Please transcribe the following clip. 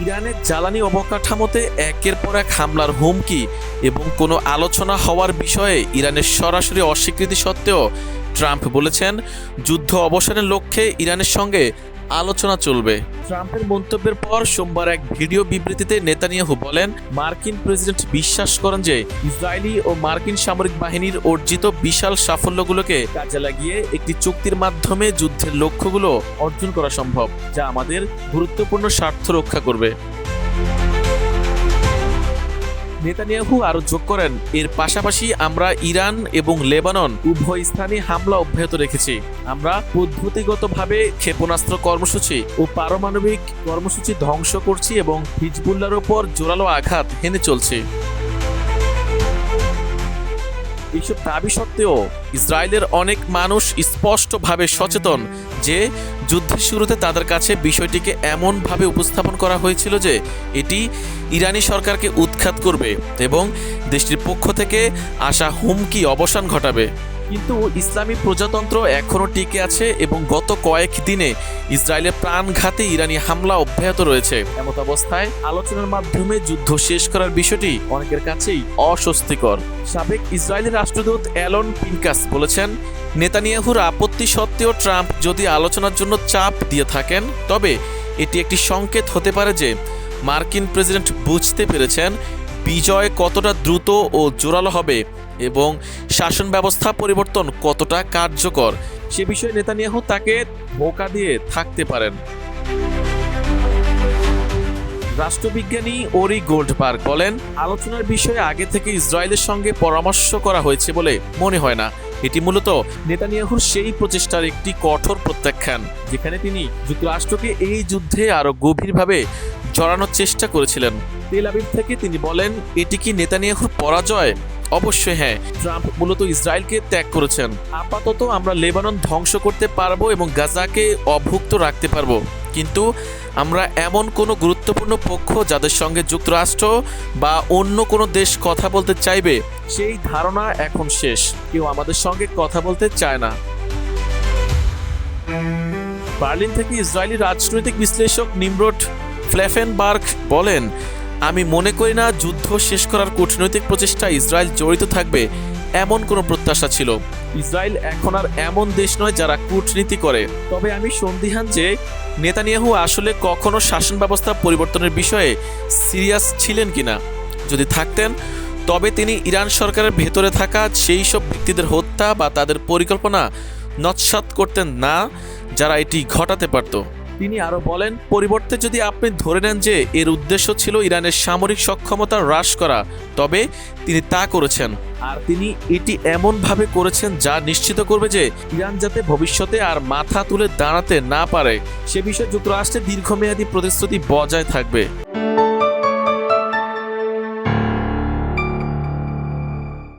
ইরানের জ্বালানি অবকাঠামোতে একের পর এক হামলার হুমকি এবং কোনো আলোচনা হওয়ার বিষয়ে ইরানের সরাসরি অস্বীকৃতি সত্ত্বেও ট্রাম্প বলেছেন, যুদ্ধ অবসানের লক্ষ্যে ইরানের সঙ্গে আলোচনা চলবে। ট্রাম্পের মন্তব্যের পর সোমবার এক ভিডিও বিবৃতিতে নেতানিয়াহু বলেন, মার্কিন প্রেসিডেন্ট বিশ্বাস করেন যে ইসরায়েলি ও মার্কিন সামরিক বাহিনীর অর্জিত বিশাল সাফল্যগুলোকে কাজে লাগিয়ে একটি চুক্তির মাধ্যমে যুদ্ধের লক্ষ্যগুলো অর্জন করা সম্ভব, যা আমাদের গুরুত্বপূর্ণ স্বার্থ রক্ষা করবে। নেতানিয়াহু আরও যোগ করেন, এর পাশাপাশি আমরা ইরান এবং লেবানন উভয় স্থানে হামলা অব্যাহত রেখেছি। আমরা পদ্ধতিগতভাবে ক্ষেপণাস্ত্র কর্মসূচি ও পারমাণবিক কর্মসূচি ধ্বংস করছি এবং হিজবুল্লাহর ওপর জোরালো আঘাত হেনে চলছি। এইসব দাবি সত্ত্বেও ইসরায়েলের অনেক মানুষ স্পষ্টভাবে সচেতন যে যুদ্ধের শুরুতে তাদের কাছে বিষয়টিকে এমনভাবে উপস্থাপন করা হয়েছিল যে এটি ইরানি সরকারকে উৎখাত করবে এবং দেশটির পক্ষ থেকে আসা হুমকি অবসান ঘটাবে। কিন্তু ইসলামী প্রজাতন্ত্র এখনও টিকে আছে এবং গত কয়েক দিনে ইসরায়েলের প্রাণঘাতী ইরানি হামলা অব্যাহত রয়েছে। এমত অবস্থায় আলোচনার মাধ্যমে যুদ্ধ শেষ করার বিষয়টি অনেকের কাছেই অস্বস্তিকর। সাবেক ইসরায়েলের রাষ্ট্রদূত অ্যালন পিনকাস বলেছেন, নেতানিয়াহুর আপত্তি সত্ত্বেও ট্রাম্প যদি আলোচনার জন্য চাপ দিয়ে থাকেন, তবে এটি একটি সংকেত হতে পারে যে মার্কিন প্রেসিডেন্ট বুঝতে পেরেছেন বিজয় কতটা দ্রুত ও জোরালো হবে এবং শাসন ব্যবস্থা পরিবর্তন কতটা কার্যকর সে বিষয়ে নেতানিয়াহু তাকে ধোঁকা দিয়ে থাকতে পারেন। রাষ্ট্রবিজ্ঞানী ওরি গোল্ডবার্গ বলেন, আলোচনার বিষয়ে আগে থেকে ইসরায়েলের সঙ্গে পরামর্শ করা হয়েছে বলে মনে হয় না। এটি মূলত নেতানিয়াহুর সেই প্রচেষ্টার একটি কঠোর প্রত্যাখ্যান যেখানে তিনি যুক্তরাষ্ট্রকে এই যুদ্ধে আরও গভীরভাবে জড়ানোর চেষ্টা করেছিলেন। তেল আবিব থেকে তিনি বলেন, এটি কি নেতানিয়াহুর পরাজয়? অবশ্যই হ্যাঁ। ট্রাম্প মূলত ইসরায়েলকে ত্যাগ করেছেন। আপাতত আমরা লেবানন ধ্বংস করতে পারবো এবং গাজাকে অভুক্ত রাখতে পারবো, কিন্তু আমরা এমন কোনো গুরুত্বপূর্ণ পক্ষ যাদের সঙ্গে যুক্তরাষ্ট্র বা অন্য কোনো দেশ কথা বলতে চাইবে সেই ধারণা এখন শেষ। কেউ আমাদের সঙ্গে কথা বলতে চায় না। বার্লিন থেকে ইসরায়েলি রাজনৈতিক বিশ্লেষক নিমরোড ফ্লেফেনবার্গ বলেন, আমি মনে করি না যুদ্ধ শেষ করার কূটনৈতিক প্রচেষ্টা ইসরায়েল জড়িত থাকবে এমন কোনো প্রত্যাশা ছিল। ইসরায়েল এখন আর এমন দেশ নয় যারা কূটনীতি করে। তবে আমি সন্দিহান যে নেতানিয়াহু আসলে কখনো শাসন ব্যবস্থা পরিবর্তনের বিষয়ে সিরিয়াস ছিলেন কিনা। যদি থাকতেন তবে তিনি ইরান সরকারের ভেতরে থাকা সেই সব ব্যক্তিদের হত্যা বা তাদের পরিকল্পনা নস্যাৎ করতেন না যারা এটি ঘটাতে পারত। তিনি আরও বলেন, পরিবর্তে যদি আপনি ধরে নেন যে এর উদ্দেশ্য ছিল ইরানের সামরিক সক্ষমতা হ্রাস করা, তবে তিনি তা করেছেন। আর তিনি এটি এমনভাবে করেছেন যা নিশ্চিত করবে যে ইরান যাতে ভবিষ্যতে আর মাথা তুলে দাঁড়াতে না পারে সে বিষয়ে যুক্তরাষ্ট্রের দীর্ঘমেয়াদী প্রতিশ্রুতি বজায় থাকবে।